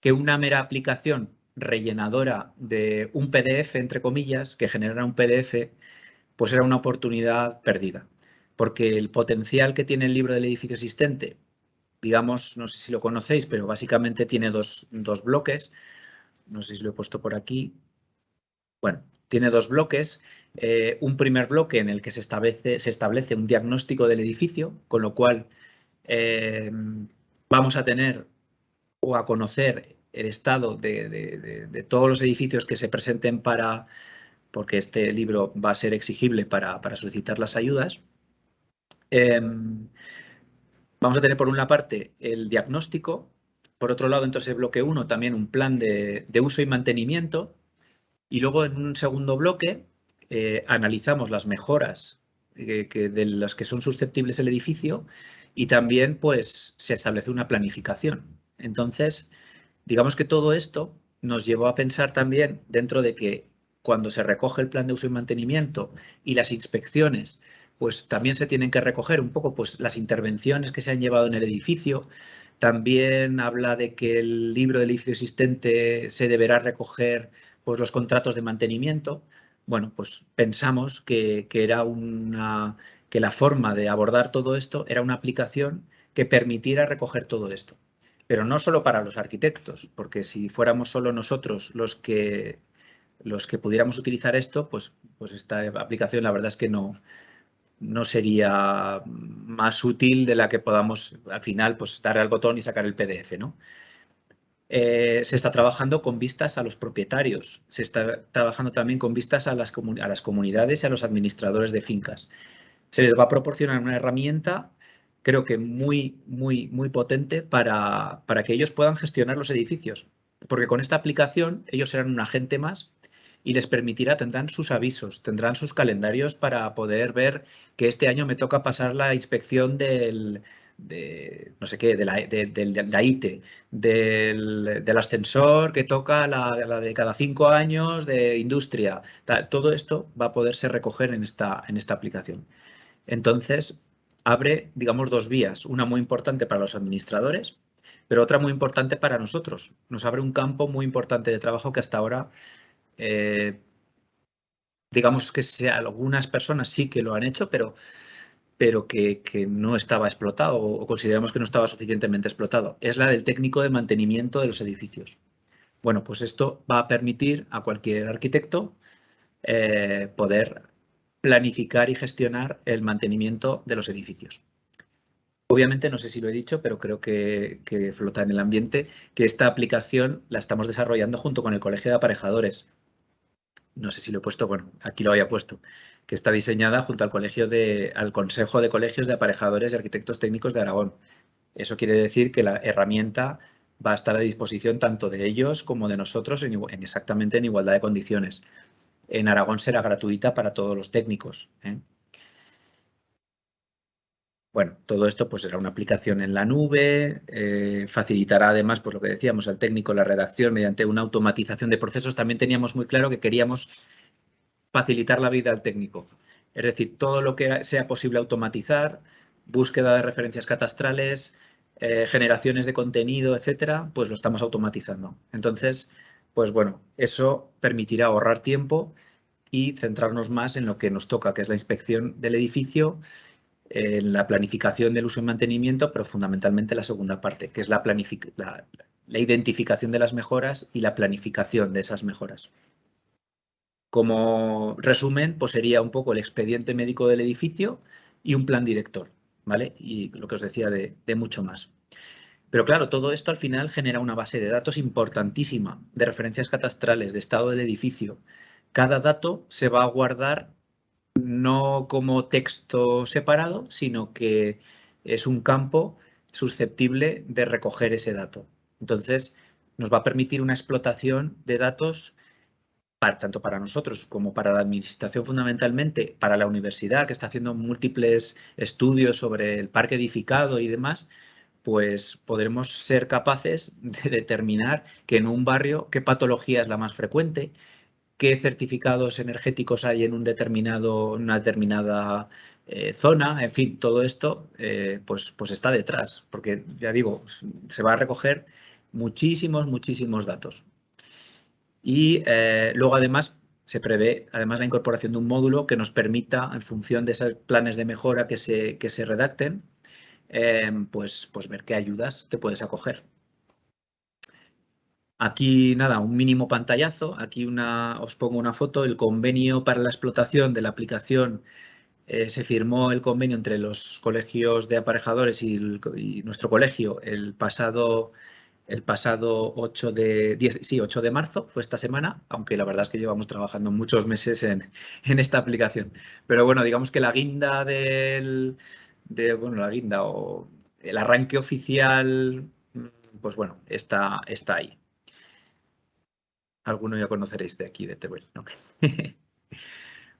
que una mera aplicación rellenadora de un PDF, entre comillas, que generara un PDF, pues era una oportunidad perdida. Porque el potencial que tiene el libro del edificio existente, digamos, no sé si lo conocéis, pero básicamente tiene dos bloques. No sé si lo he puesto por aquí. Bueno, tiene dos bloques. Un primer bloque en el que se establece un diagnóstico del edificio, con lo cual vamos a tener o a conocer el estado de todos los edificios que se presenten porque este libro va a ser exigible para solicitar las ayudas. Vamos a tener por una parte el diagnóstico, por otro lado, dentro de ese bloque 1, también un plan de uso y mantenimiento, y luego en un segundo bloque analizamos las mejoras de las que son susceptibles el edificio, y también pues se establece una planificación. Entonces, digamos que todo esto nos llevó a pensar también dentro de que cuando se recoge el plan de uso y mantenimiento y las inspecciones, pues también se tienen que recoger un poco pues, las intervenciones que se han llevado en el edificio. También habla de que el libro del edificio existente se deberá recoger pues, los contratos de mantenimiento. Bueno, pues pensamos que era que la forma de abordar todo esto era una aplicación que permitiera recoger todo esto. Pero no solo para los arquitectos, porque si fuéramos solo nosotros los que pudiéramos utilizar esto, pues esta aplicación la verdad es que no sería más útil de la que podamos al final pues darle al botón y sacar el PDF, ¿no? Se está trabajando con vistas a los propietarios, se está trabajando también con vistas a las comunidades y a los administradores de fincas. Se les va a proporcionar una herramienta, creo que muy potente para que ellos puedan gestionar los edificios. Porque con esta aplicación ellos serán un agente más y les permitirá, tendrán sus avisos, tendrán sus calendarios para poder ver que este año me toca pasar la inspección no sé qué, de la ITE, del ascensor que toca la de cada 5 años de industria. Todo esto va a poderse recoger en esta aplicación. Entonces, abre, digamos, dos vías. Una muy importante para los administradores, pero otra muy importante para nosotros. Nos abre un campo muy importante de trabajo que hasta ahora, digamos que algunas personas sí que lo han hecho, pero que no estaba explotado o consideramos que no estaba suficientemente explotado. Es la del técnico de mantenimiento de los edificios. Bueno, pues esto va a permitir a cualquier arquitecto poder planificar y gestionar el mantenimiento de los edificios. Obviamente, no sé si lo he dicho, pero creo que flota en el ambiente, que esta aplicación la estamos desarrollando junto con el Colegio de Aparejadores. No sé si lo he puesto, bueno, aquí lo había puesto, que está diseñada junto al Consejo de Colegios de Aparejadores y Arquitectos Técnicos de Aragón. Eso quiere decir que la herramienta va a estar a disposición tanto de ellos como de nosotros exactamente en igualdad de condiciones. En Aragón será gratuita para todos los técnicos, ¿eh? Bueno, todo esto pues será una aplicación en la nube, facilitará además, pues lo que decíamos, al técnico la redacción mediante una automatización de procesos. También teníamos muy claro que queríamos facilitar la vida al técnico. Es decir, todo lo que sea posible automatizar, búsqueda de referencias catastrales, generaciones de contenido, etcétera, pues lo estamos automatizando. Entonces, pues bueno, eso permitirá ahorrar tiempo y centrarnos más en lo que nos toca, que es la inspección del edificio, en la planificación del uso y mantenimiento, pero fundamentalmente la segunda parte, que es la identificación de las mejoras y la planificación de esas mejoras. Como resumen, pues sería un poco el expediente médico del edificio y un plan director, ¿vale? Y lo que os decía de mucho más. Pero claro, todo esto al final genera una base de datos importantísima, de referencias catastrales, de estado del edificio. Cada dato se va a guardar no como texto separado, sino que es un campo susceptible de recoger ese dato. Entonces, nos va a permitir una explotación de datos tanto para nosotros como para la administración, fundamentalmente para la universidad, que está haciendo múltiples estudios sobre el parque edificado y demás, pues podremos ser capaces de determinar que en un barrio qué patología es la más frecuente, qué certificados energéticos hay en una determinada zona, en fin, todo esto pues está detrás, porque ya digo, se va a recoger muchísimos datos. Y luego además se prevé además la incorporación de un módulo que nos permita, en función de esos planes de mejora que se redacten, pues ver qué ayudas te puedes acoger. Aquí, nada, un mínimo pantallazo. Aquí os pongo una foto. El convenio para la explotación de la aplicación, se firmó el convenio entre los colegios de aparejadores y nuestro colegio el pasado 8 de marzo, fue esta semana, aunque la verdad es que llevamos trabajando muchos meses en esta aplicación. Pero bueno, digamos que la guinda la guinda o el arranque oficial, pues bueno, está ahí. Alguno ya conoceréis de aquí, de Teruel, ¿no?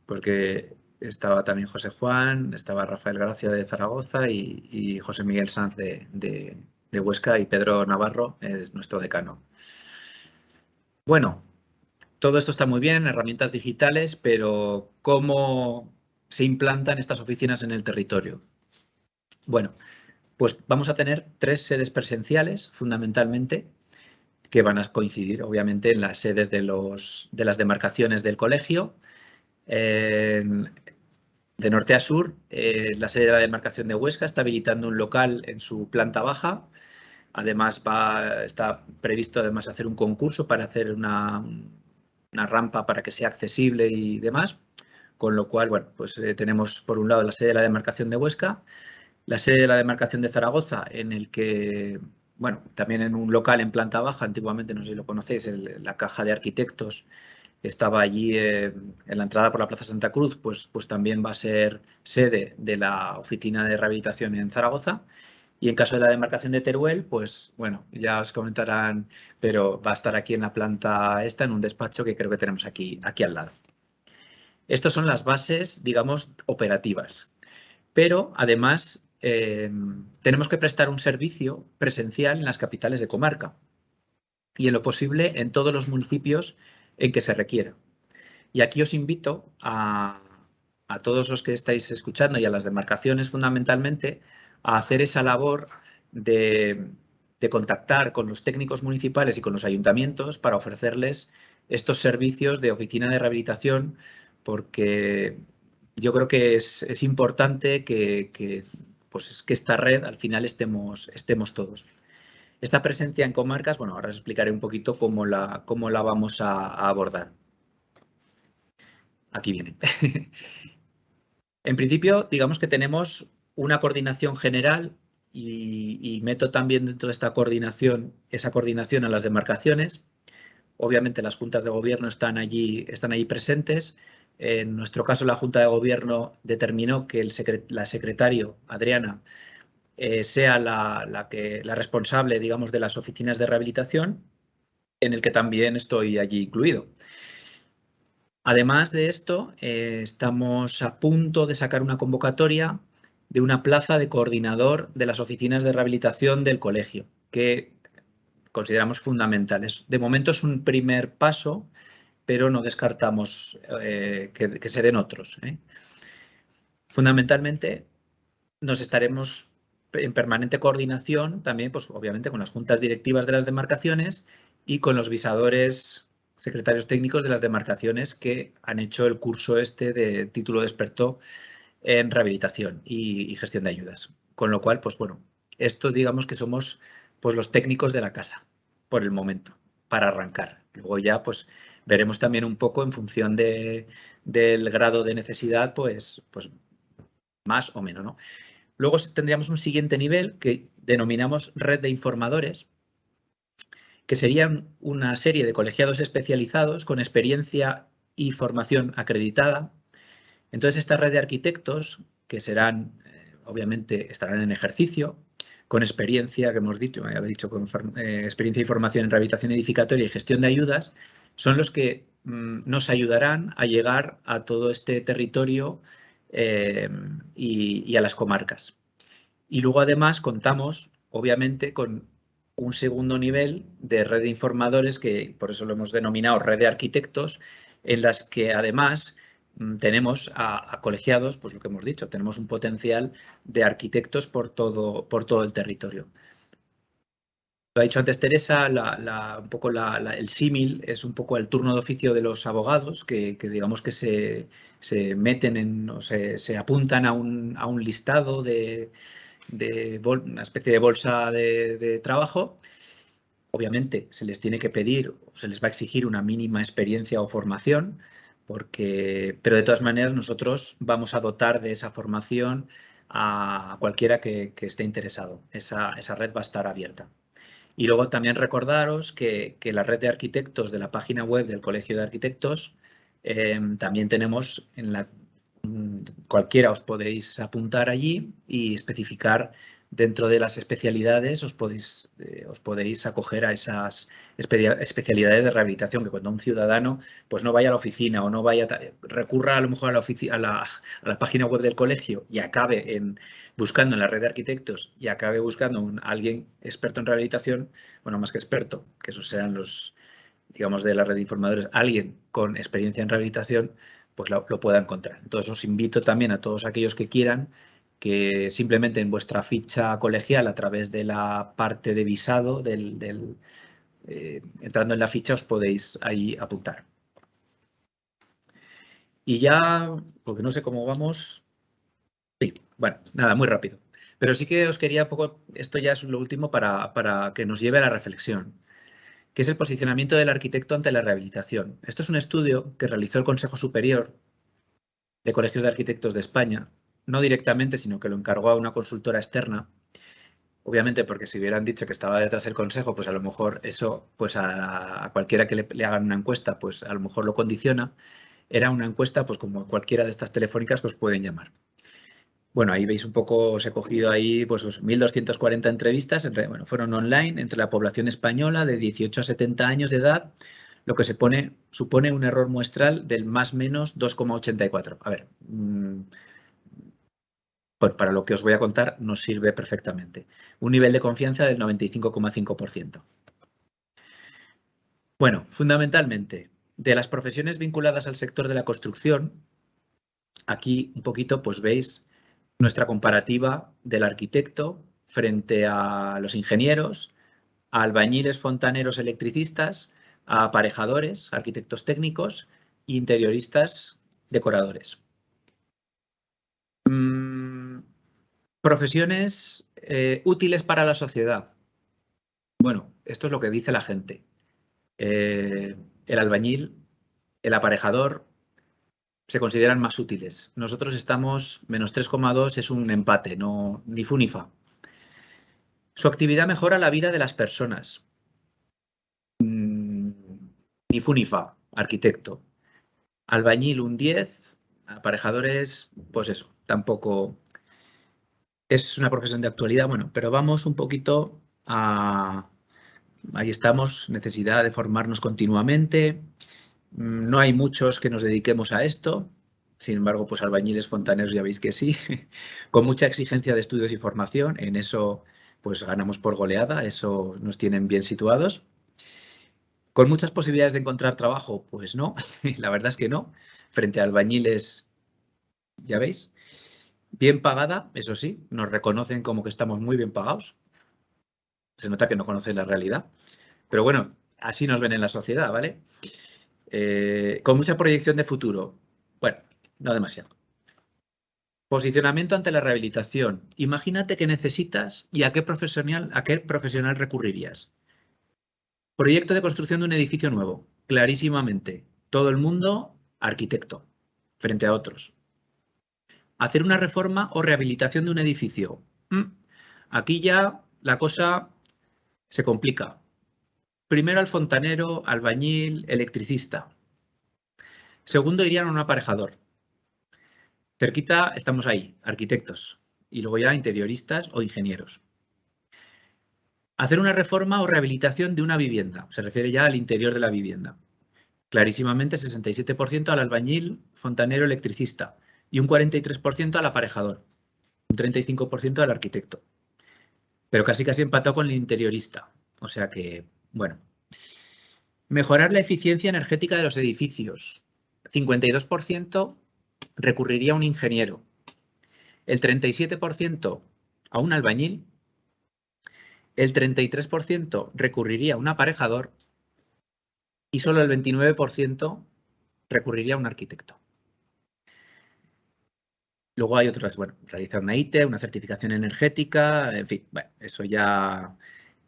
Porque estaba también José Juan, estaba Rafael Gracia de Zaragoza y José Miguel Sanz de Huesca, y Pedro Navarro es nuestro decano. Bueno, todo esto está muy bien, herramientas digitales, pero ¿cómo se implantan estas oficinas en el territorio? Bueno, pues vamos a tener 3 sedes presenciales, fundamentalmente, que van a coincidir, obviamente, en las sedes de las demarcaciones del colegio. De norte a sur, la sede de la demarcación de Huesca está habilitando un local en su planta baja. Además, está previsto además hacer un concurso para hacer una rampa para que sea accesible y demás. Con lo cual, bueno, pues tenemos por un lado la sede de la demarcación de Huesca, la sede de la demarcación de Zaragoza, en el que, bueno, también en un local en planta baja, antiguamente, no sé si lo conocéis, la Caja de Arquitectos estaba allí en la entrada por la Plaza Santa Cruz, pues también va a ser sede de la Oficina de Rehabilitación en Zaragoza. Y en caso de la demarcación de Teruel, pues bueno, ya os comentarán, pero va a estar aquí en la planta esta, en un despacho que creo que tenemos aquí al lado. Estas son las bases, digamos, operativas. Pero además tenemos que prestar un servicio presencial en las capitales de comarca y en lo posible en todos los municipios en que se requiera. Y aquí os invito a todos los que estáis escuchando y a las demarcaciones fundamentalmente a hacer esa labor de contactar con los técnicos municipales y con los ayuntamientos para ofrecerles estos servicios de oficina de rehabilitación, porque yo creo que es importante pues, que esta red al final estemos todos. Esta presencia en comarcas, bueno, ahora os explicaré un poquito cómo la vamos a abordar. Aquí viene. En principio, digamos que tenemos una coordinación general y meto también dentro de esta coordinación, esa coordinación a las demarcaciones. Obviamente las juntas de gobierno están allí presentes. En nuestro caso, la Junta de Gobierno determinó que la secretario, Adriana, sea la responsable, digamos, de las oficinas de rehabilitación, en el que también estoy allí incluido. Además de esto, estamos a punto de sacar una convocatoria de una plaza de coordinador de las oficinas de rehabilitación del colegio, que consideramos fundamentales. De momento es un primer paso, pero no descartamos que se den otros. Fundamentalmente, nos estaremos en permanente coordinación también, pues obviamente, con las juntas directivas de las demarcaciones y con los visadores, secretarios técnicos de las demarcaciones que han hecho el curso este de título de experto en rehabilitación y gestión de ayudas. Con lo cual, pues bueno, estos digamos que somos pues los técnicos de la casa por el momento, para arrancar. Luego ya pues veremos también un poco en función del grado de necesidad, pues más o menos, ¿no? Luego tendríamos un siguiente nivel que denominamos red de informadores, que serían una serie de colegiados especializados con experiencia y formación acreditada. Entonces, esta red de arquitectos, que serán, obviamente, estarán en ejercicio, con experiencia, que hemos dicho, me había dicho, con experiencia y formación en rehabilitación edificatoria y gestión de ayudas, son los que nos ayudarán a llegar a todo este territorio y a las comarcas. Y luego además contamos, obviamente, con un segundo nivel de red de informadores, que por eso lo hemos denominado red de arquitectos, en las que además tenemos a colegiados, pues lo que hemos dicho, tenemos un potencial de arquitectos por todo el territorio. Lo ha dicho antes Teresa, un poco el símil es un poco el turno de oficio de los abogados, que digamos que se meten o se apuntan a un listado de una especie de bolsa de trabajo. Obviamente se les tiene que pedir, o se les va a exigir una mínima experiencia o formación, pero de todas maneras nosotros vamos a dotar de esa formación a cualquiera que esté interesado. Esa red va a estar abierta. Y luego también recordaros que la red de arquitectos de la página web del Colegio de Arquitectos también tenemos cualquiera os podéis apuntar allí y especificar dentro de las especialidades, os podéis acoger a esas especialidades de rehabilitación, que cuando un ciudadano pues no vaya a la oficina o no recurra a lo mejor a la página web del colegio y acabe buscando en la red de arquitectos y acabe buscando a alguien experto en rehabilitación, bueno, más que experto, que esos serán digamos, de la red de informadores, alguien con experiencia en rehabilitación, pues lo pueda encontrar. Entonces, os invito también a todos aquellos que quieran que simplemente en vuestra ficha colegial, a través de la parte de visado, entrando en la ficha, os podéis ahí apuntar. Y ya, porque no sé cómo vamos. Sí, bueno, nada, muy rápido. Pero sí que os quería poco, esto ya es lo último para que nos lleve a la reflexión, que es el posicionamiento del arquitecto ante la rehabilitación. Esto es un estudio que realizó el Consejo Superior de Colegios de Arquitectos de España, no directamente, sino que lo encargó a una consultora externa. Obviamente, porque si hubieran dicho que estaba detrás del Consejo, pues a lo mejor eso, pues a cualquiera que le hagan una encuesta, pues a lo mejor lo condiciona. Era una encuesta, pues como cualquiera de estas telefónicas que os pueden llamar. Bueno, ahí veis un poco, os he cogido ahí pues 1.240 entrevistas, bueno, fueron online entre la población española de 18 a 70 años de edad, lo que supone un error muestral del más menos 2,84. A ver, pues para lo que os voy a contar nos sirve perfectamente. Un nivel de confianza del 95,5%. Bueno, fundamentalmente, de las profesiones vinculadas al sector de la construcción, aquí un poquito pues veis nuestra comparativa del arquitecto frente a los ingenieros, a albañiles, fontaneros, electricistas, a aparejadores, arquitectos técnicos, interioristas, decoradores. Profesiones útiles para la sociedad. Bueno, esto es lo que dice la gente. El albañil, el aparejador, se consideran más útiles. Nosotros estamos, menos 3,2 es un empate, no, ni fu ni fa. Su actividad mejora la vida de las personas. Ni fu ni fa, arquitecto. Albañil un 10, aparejadores, pues eso, tampoco es una profesión de actualidad, bueno, pero vamos un poquito a... Ahí estamos, necesidad de formarnos continuamente. No hay muchos que nos dediquemos a esto. Sin embargo, pues albañiles, fontaneros, ya veis que sí. Con mucha exigencia de estudios y formación. En eso, pues ganamos por goleada. Eso nos tienen bien situados. ¿Con muchas posibilidades de encontrar trabajo? Pues no. La verdad es que no. Frente a albañiles, ya veis. Bien pagada, eso sí. Nos reconocen como que estamos muy bien pagados. Se nota que no conocen la realidad. Pero bueno, así nos ven en la sociedad, ¿vale? Con mucha proyección de futuro. Bueno, no demasiado. Posicionamiento ante la rehabilitación. Imagínate que necesitas y a qué profesional recurrirías. Proyecto de construcción de un edificio nuevo. Clarísimamente. Todo el mundo, arquitecto, frente a otros. Hacer una reforma o rehabilitación de un edificio. Aquí ya la cosa se complica. Primero al fontanero, albañil, electricista. Segundo irían a un aparejador. Cerquita estamos ahí, arquitectos. Y luego ya interioristas o ingenieros. Hacer una reforma o rehabilitación de una vivienda. Se refiere ya al interior de la vivienda. Clarísimamente 67% al albañil, fontanero, electricista. Y un 43% al aparejador. Un 35% al arquitecto. Pero casi empatado con el interiorista. O sea que, bueno. Mejorar la eficiencia energética de los edificios. 52% recurriría a un ingeniero. El 37% a un albañil. El 33% recurriría a un aparejador y solo el 29% recurriría a un arquitecto. Luego hay otras, bueno, realizar una ITE, una certificación energética, en fin, bueno, eso ya...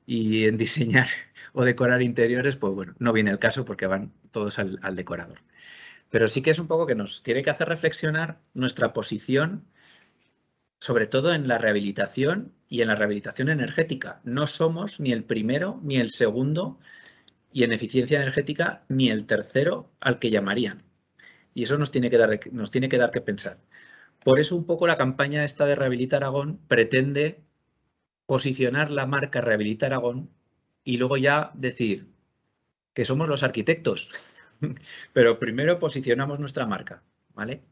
Y en diseñar o decorar interiores, pues bueno, no viene el caso porque van todos al decorador. Pero sí que es un poco que nos tiene que hacer reflexionar nuestra posición, sobre todo en la rehabilitación y en la rehabilitación energética. No somos ni el primero ni el segundo, y en eficiencia energética ni el tercero al que llamarían. Y eso nos tiene que dar que pensar. Por eso un poco la campaña esta de Rehabilita Aragón pretende posicionar la marca Rehabilita Aragón y luego ya decir que somos los arquitectos. Pero primero posicionamos nuestra marca, ¿vale?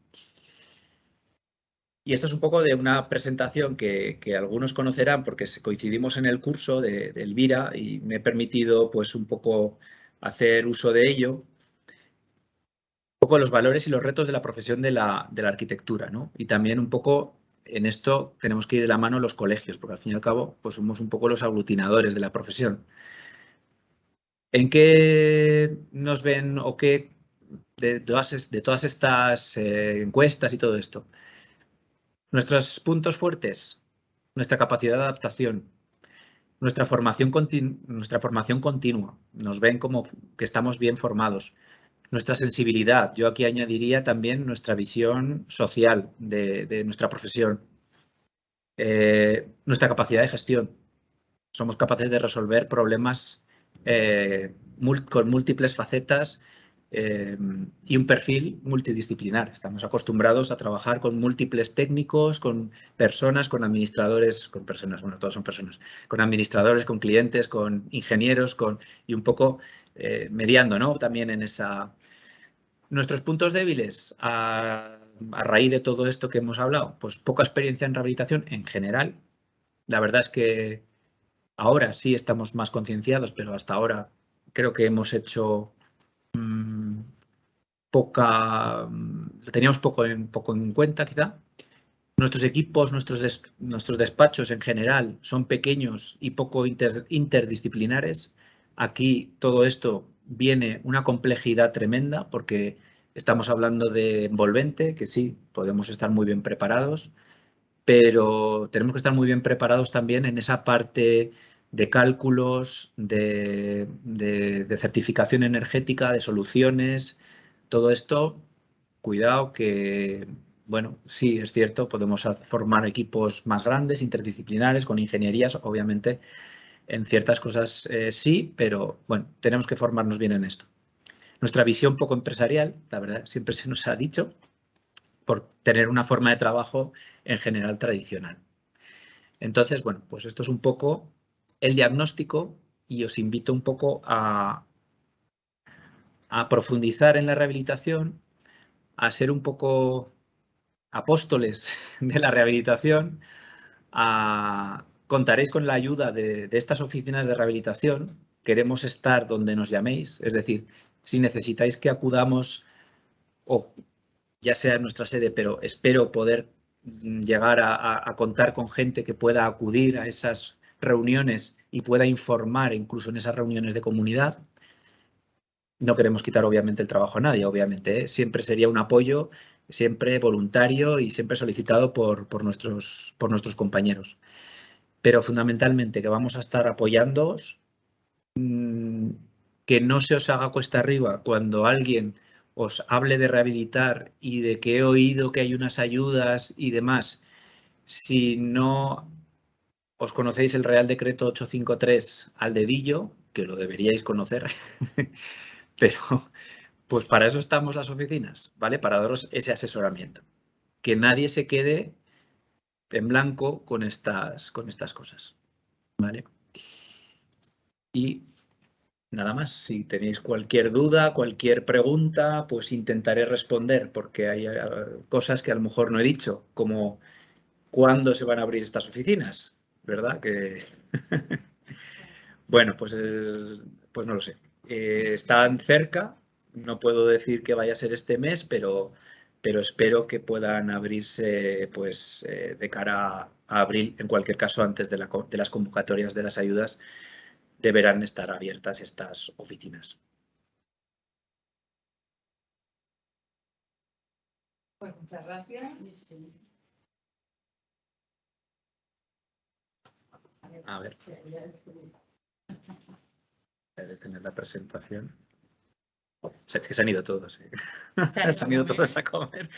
Y esto es un poco de una presentación que algunos conocerán porque coincidimos en el curso de Elvira y me he permitido pues un poco hacer uso de ello, un poco los valores y los retos de la profesión de la arquitectura, ¿no? Y también un poco en esto tenemos que ir de la mano los colegios, porque al fin y al cabo pues somos un poco los aglutinadores de la profesión. ¿En qué nos ven o qué de todas estas encuestas y todo esto? Nuestros puntos fuertes, nuestra capacidad de adaptación, nuestra formación continua. Nos ven como que estamos bien formados. Nuestra sensibilidad. Yo aquí añadiría también nuestra visión social de nuestra profesión. Nuestra capacidad de gestión. Somos capaces de resolver problemas con múltiples facetas y un perfil multidisciplinar. Estamos acostumbrados a trabajar con múltiples técnicos, con personas, con administradores, con personas, bueno, todos son personas, con administradores, con clientes, con ingenieros, y un poco mediando, ¿no? También en esa... Nuestros puntos débiles, a raíz de todo esto que hemos hablado, pues poca experiencia en rehabilitación en general. La verdad es que ahora sí estamos más concienciados, pero hasta ahora creo que hemos hecho lo teníamos poco en cuenta quizá. Nuestros equipos, nuestros despachos en general son pequeños y poco interdisciplinares. Aquí todo esto viene una complejidad tremenda porque estamos hablando de envolvente, que sí, podemos estar muy bien preparados, pero tenemos que estar muy bien preparados también en esa parte de cálculos, de certificación energética, de soluciones. Todo esto, cuidado que, bueno, sí, es cierto, podemos formar equipos más grandes, interdisciplinares, con ingenierías, obviamente, en ciertas cosas sí, pero bueno, tenemos que formarnos bien en esto. Nuestra visión poco empresarial, la verdad, siempre se nos ha dicho, por tener una forma de trabajo en general tradicional. Entonces, bueno, pues esto es un poco el diagnóstico y os invito un poco a profundizar en la rehabilitación, a ser un poco apóstoles de la rehabilitación. Contaréis con la ayuda de estas oficinas de rehabilitación. Queremos estar donde nos llaméis, es decir, si necesitáis que acudamos, o ya sea en nuestra sede, pero espero poder llegar a contar con gente que pueda acudir a esas reuniones y pueda informar incluso en esas reuniones de comunidad. No queremos quitar obviamente el trabajo a nadie, obviamente, ¿eh? Siempre sería un apoyo, siempre voluntario y siempre solicitado por nuestros compañeros. Pero fundamentalmente que vamos a estar apoyándoos, que no se os haga cuesta arriba cuando alguien os hable de rehabilitar y de que he oído que hay unas ayudas y demás. Si no os conocéis el Real Decreto 853 al dedillo, que lo deberíais conocer, pero pues para eso estamos las oficinas, ¿vale? Para daros ese asesoramiento. Que nadie se quede en blanco con estas cosas, ¿vale? Y nada más, si tenéis cualquier duda, cualquier pregunta, pues intentaré responder, porque hay cosas que a lo mejor no he dicho, como cuándo se van a abrir estas oficinas, ¿verdad? Que bueno, pues no lo sé. Están cerca, no puedo decir que vaya a ser este mes, pero espero que puedan abrirse pues de cara a abril, en cualquier caso, antes de las convocatorias de las ayudas, deberán estar abiertas estas oficinas. Pues muchas gracias. A ver. Debe tener la presentación. Es que se han ido todos. Se han ido todos a comer.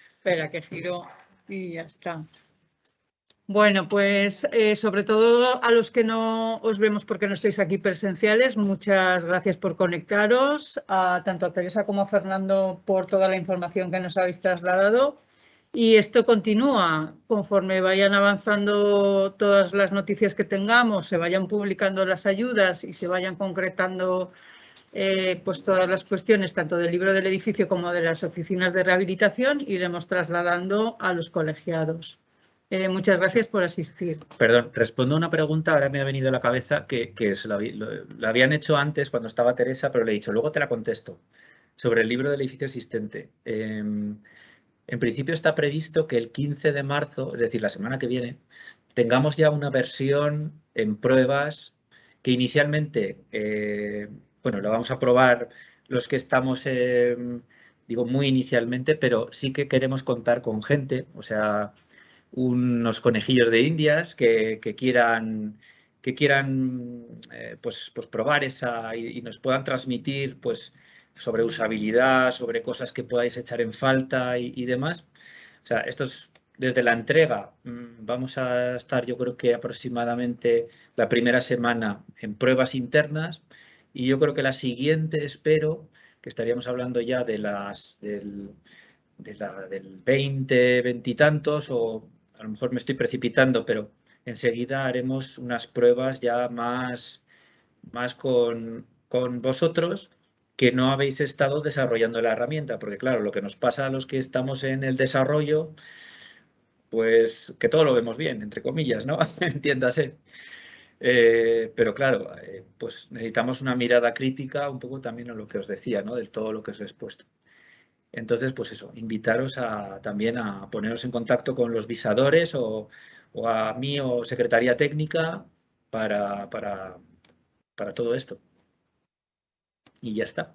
Espera, que giro y ya está. Bueno, pues sobre todo a los que no os vemos porque no estáis aquí presenciales, muchas gracias por conectaros, tanto a Teresa como a Fernando por toda la información que nos habéis trasladado. Y esto continúa conforme vayan avanzando todas las noticias que tengamos, se vayan publicando las ayudas y se vayan concretando pues todas las cuestiones, tanto del libro del edificio como de las oficinas de rehabilitación, iremos trasladando a los colegiados. Muchas gracias por asistir. Perdón, respondo a una pregunta, ahora me ha venido a la cabeza que se lo habían hecho antes cuando estaba Teresa, pero le he dicho, luego te la contesto, sobre el libro del edificio existente. En principio está previsto que el 15 de marzo, es decir, la semana que viene, tengamos ya una versión en pruebas que inicialmente, bueno, la vamos a probar los que estamos, digo, muy inicialmente, pero sí que queremos contar con gente, o sea, unos conejillos de Indias que quieran pues probar esa y nos puedan transmitir pues sobre usabilidad, sobre cosas que podáis echar en falta y demás. O sea, esto es desde la entrega. Vamos a estar, yo creo que aproximadamente la primera semana en pruebas internas y yo creo que la siguiente espero que estaríamos hablando ya de del 20, 20 y tantos, o a lo mejor me estoy precipitando, pero enseguida haremos unas pruebas ya más con vosotros que no habéis estado desarrollando la herramienta, porque claro, lo que nos pasa a los que estamos en el desarrollo, pues que todo lo vemos bien, entre comillas, ¿no? Entiéndase. Pero claro, pues necesitamos una mirada crítica un poco también a lo que os decía, ¿no? De todo lo que os he expuesto. Entonces, pues eso, invitaros también a poneros en contacto con los visadores o a mí o Secretaría Técnica para todo esto. Y ya está.